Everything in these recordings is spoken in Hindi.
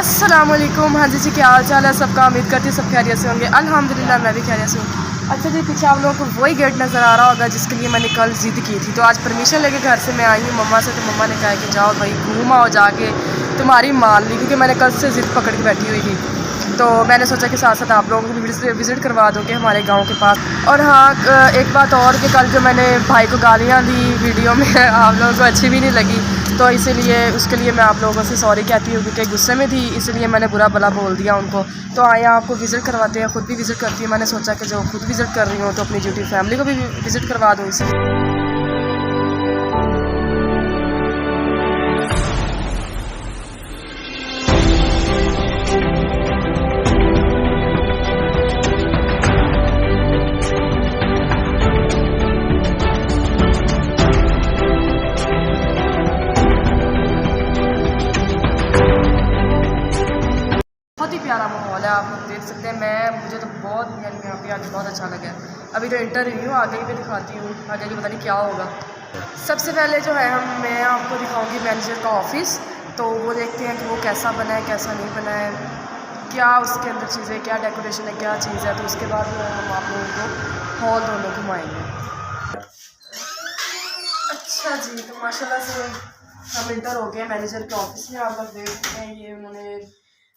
अस्सलामुअलैकुम। हाँ जी, क्या हाल चाल है सबका। उम्मीद करती हूँ सब खैरियत से होंगे। अल्हम्दुलिल्लाह मैं भी खैरियत से हूँ। अच्छा जी, पीछे आप लोगों को वही गेट नज़र आ रहा होगा जिसके लिए मैंने कल ज़िद की थी। तो आज परमिशन लेके घर से मैं आई हूँ मम्मा से, तो मम्मा ने कहा कि जाओ भाई घूम आओ जाके, तुम्हारी मान ली, क्योंकि मैंने कल से ज़िद पकड़ के बैठी हुई थी। तो मैंने सोचा कि साथ साथ आप लोगों को भी विज़िट करवा दूँगी हमारे गाँव के पास। और हाँ, एक बात और कि कल जो मैंने भाई को गालियाँ दी वीडियो में आप लोगों को अच्छी भी नहीं लगी, तो इसीलिए उसके लिए मैं आप लोगों से सॉरी कहती हूँ, क्योंकि गुस्से में थी इसलिए मैंने बुरा भला बोल दिया उनको। तो आए आपको विज़िट करवाते हैं, ख़ुद भी विज़िट करती हूँ। मैंने सोचा कि जो खुद विज़िट कर रही हूँ तो अपनी ड्यूटी फैमिली को भी विज़िट करवा दूँ इसलिए। बहुत ही प्यारा माहौल है, आप लोग देख सकते हैं। मुझे तो बहुत यानी यहाँ पे आके बहुत अच्छा लगा है। अभी तो इंटरव्यू आगे भी दिखाती हूँ, आगे की पता नहीं क्या होगा। सबसे पहले जो है मैं आपको दिखाऊंगी मैनेजर का ऑफिस। तो वो देखते हैं कि वो कैसा बना है कैसा नहीं बना है, क्या उसके अंदर चीज़ें, क्या डेकोरेशन है, क्या चीज़ है। तो उसके बाद जो है हम आप लोगों को हॉल दोनों घुमाएँगे। अच्छा जी, तो माशाल्लाह से हम इंटर हो गए मैनेजर के ऑफिस में। आप लोग देख सकते हैं ये उन्होंने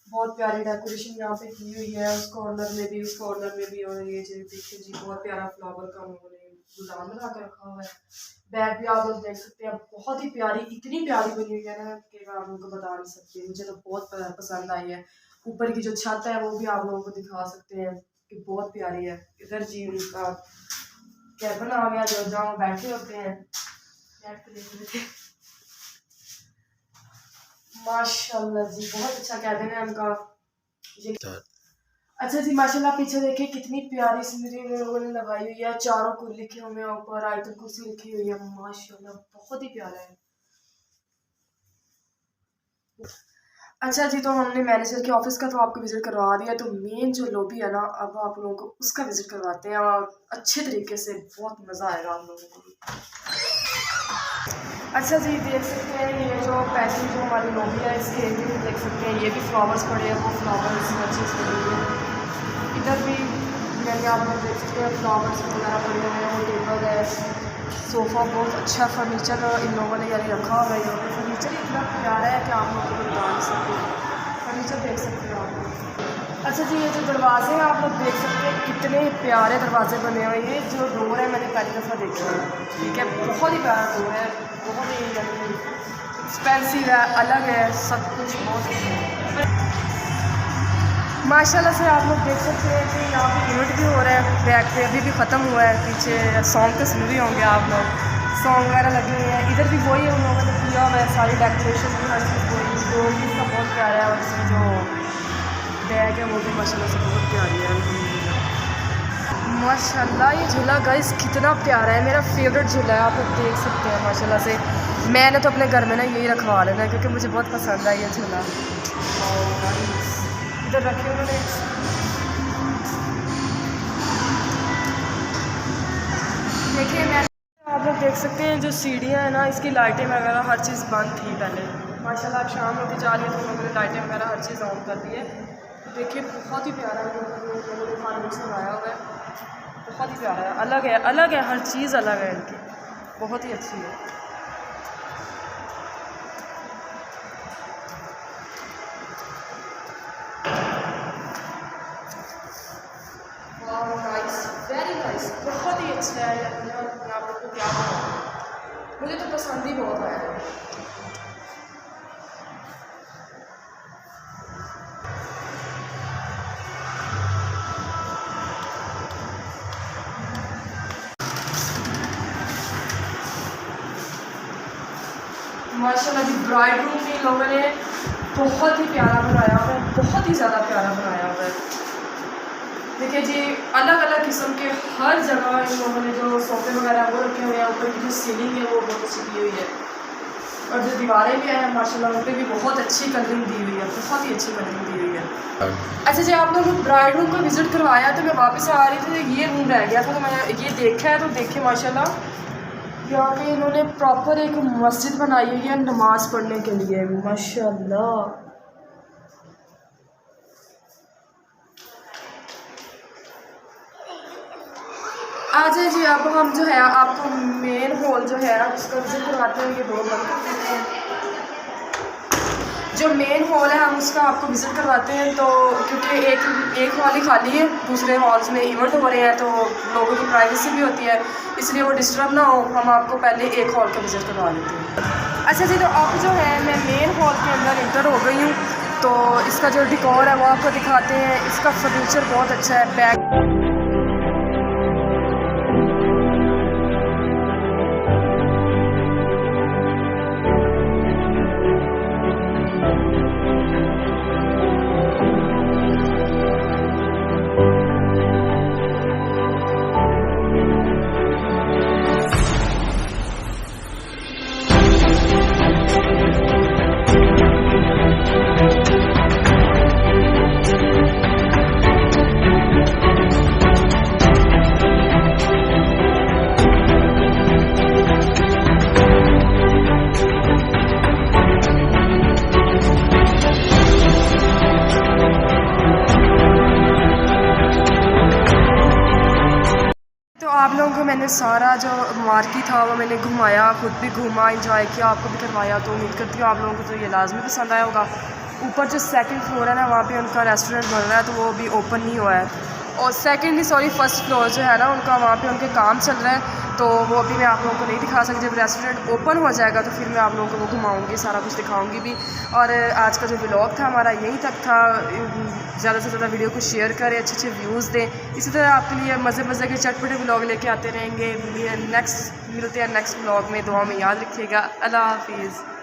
बहुत प्यारी डेकोरेशन यहाँ पे की हुई है, उस कॉर्नर में भी, उस कॉर्नर में भी। और ये जी देखिए जी, बहुत प्यारा फ्लावर का उन्होंने गुलदान बना के रखा हुआ है। बैग भी आप लोग देख सकते हैं, बहुत ही प्यारी, इतनी प्यारी बनी हुई है ना कि मैं आप लोगों को बता नहीं सकती। मुझे तो बहुत पसंद आई है। ऊपर की जो छत है वो भी आप लोगों को दिखा सकते हैं कि बहुत प्यारी है। इधर जी उनका कैबिन आ गया, जो जहाँ बैठे होते हैं, बैठ के देख लेते हैं। माशाल्लाह जी, बहुत अच्छा कैबिन है उनका ये। अच्छा जी, माशाल्लाह पीछे देखिए कितनी प्यारी सीनरी उन लोगों ने लगाई हुई है। चारों को लिखे हुए हैं ऊपर, आयतल कुर्सी लिखी हुई है। माशाल्लाह बहुत ही प्यारा है। अच्छा जी, तो हमने मैनेजर के ऑफिस का तो आपको विजिट करवा दिया। तो मेन जो लॉबी है ना, अब आप लोगों को उसका विजिट करवाते हैं और अच्छे तरीके से, बहुत मज़ा आएगा आप लोगों को। अच्छा जी, देख सकते हैं ये जो पैसेज जो हमारी लॉबी है इसके भी देख सकते हैं, ये भी फ्लावर्स पड़े हैं, वो फ्लावर्स अच्छे से पड़े हुए हैं। इधर भी यानी आप लोग देख सकते हैं फ्लावर्स वगैरह पड़े हुए हैं। वो टेबल है, सोफ़ा, बहुत अच्छा फर्नीचर इन लोगों ने यानी रखा हुआ है। यहाँ पर फर्नीचर इतना प्यारा है कि आप लोगों को बता नहीं सकते। फर्नीचर देख सकते हो आप लोग। अच्छा जी, ये जो दरवाजे हैं आप लोग देख सकते हैं, कितने प्यारे दरवाजे बने हुए हैं। जो डोर है मैंने पहली दफ़ा देखा है, ठीक है, बहुत ही प्यारा डोर है, बहुत ही एक्सपेंसिव है, अलग है, सब कुछ बहुत है। माशाल्लाह से आप लोग देख सकते हैं कि यहाँ पे यूनिट भी हो रहा है, बैक पे अभी भी ख़त्म हुआ है। पीछे सॉन्ग तो सुन रहे होंगे आप लोग, सॉन्ग वगैरह लगे हुए हैं। इधर भी वही उन लोगों ने किया हुआ है, सारी डेकोरेशन भी, हर चीज़ वही। डोर भी इसका बहुत प्यारा है और इसमें जो बैग है वो भी माशाल्लाह से बहुत प्यारी है। माशाल्लाह ये झूला गाइस कितना प्यारा है, मेरा फेवरेट झूला है। आप लोग देख सकते हैं माशाल्लाह से। मैंने तो अपने घर में ना यही रखवा लेना है क्योंकि मुझे बहुत पसंद है ये झूला। इधर रखे उन्होंने, देखिए मैं, आप लोग देख सकते हैं जो सीढ़ियाँ हैं ना, इसकी लाइटें वगैरह हर चीज़ बंद थी पहले। माशाल्लाह अब शाम होती जा रही है तो लोगों ने लाइटें वगैरह हर चीज़ ऑन कर दी है। देखिए बहुत ही प्यारा लोगों ने फाइनल्स लगाया हुआ है, बहुत ही प्यारा है, अलग है, अलग है, हर चीज़ अलग है इनकी, बहुत ही अच्छी है। नाइस, वेरी नाइस, बहुत ही अच्छा है। मैं आप लोग को क्या बताऊँ, मुझे तो पसंद ही बहुत आया है। माशाल्लाह जी, ब्राइड रूम भी लोगों ने बहुत ही प्यारा बनाया हुआ है, बहुत ही ज़्यादा प्यारा बनाया हुआ है। देखिए जी, अलग अलग किस्म के हर जगह इन लोगों ने जो सोफे वगैरह वो रखे हुए हैं। ऊपर की जो सीलिंग है वो बहुत अच्छी की हुई है, और जो दीवारें भी हैं माशाल्लाह उन पर भी बहुत अच्छी कलरिंग दी हुई है, बहुत ही अच्छी कलरिंग दी हुई है। अच्छा जी, आप लोगों को ब्राइड रूम को विज़िट करवाया तो मैं वापस आ रही थी, ये रूम रह गया था तो मैंने ये देखा है। तो देखिए माशाल्लाह यहाँ पे इन्होंने प्रॉपर एक मस्जिद बनाई हुई है नमाज़ पढ़ने के लिए। माशाल्लाह आ जाए जी। अब हम जो है आपको मेन हॉल जो है उसका विजिट करवाते हैं। ये दो बंद जो मेन हॉल है हम उसका आपको विज़िट करवाते हैं। तो क्योंकि एक हॉल ही खाली है, दूसरे हॉल्स में इवेंट हो रहे हैं तो लोगों की प्राइवेसी भी होती है, इसलिए वो डिस्टर्ब ना हो, हम आपको पहले एक हॉल का विज़िट करवा लेते हैं। अच्छा जी, तो अब जो है मैं मेन हॉल के अंदर इंटर हो गई हूँ। तो इसका जो डिकोर है वो आपको दिखाते हैं। इसका फर्नीचर बहुत अच्छा है। बैक आप लोगों को मैंने सारा जो मार्केट था वो मैंने घुमाया, खुद भी घूमा, एंजॉय किया, आपको भी करवाया। तो उम्मीद करती हूँ आप लोगों को तो ये लाजमी पसंद आया होगा। ऊपर जो सेकंड फ्लोर है ना, वहाँ पे उनका रेस्टोरेंट बन रहा है, तो वो अभी ओपन नहीं हुआ है। और फर्स्ट फ्लोर जो है ना उनका, वहाँ पे उनके काम चल रहा है, तो वो अभी मैं आप लोगों को नहीं दिखा सकती। जब रेस्टोरेंट ओपन हो जाएगा तो फिर मैं आप लोगों को वो घुमाऊँगी, सारा कुछ दिखाऊँगी भी। और आज का जो व्लॉग था हमारा यहीं तक था। ज़्यादा से ज़्यादा वीडियो को शेयर करें, अच्छे अच्छे व्यूज़ दें। इसी तरह आपके लिए मज़े मज़े के चटपटे व्लॉग लेके आते रहेंगे। मिलते हैं नेक्स्ट व्लॉग में। दुआ में याद रखिएगा। अल्लाह हाफिज़।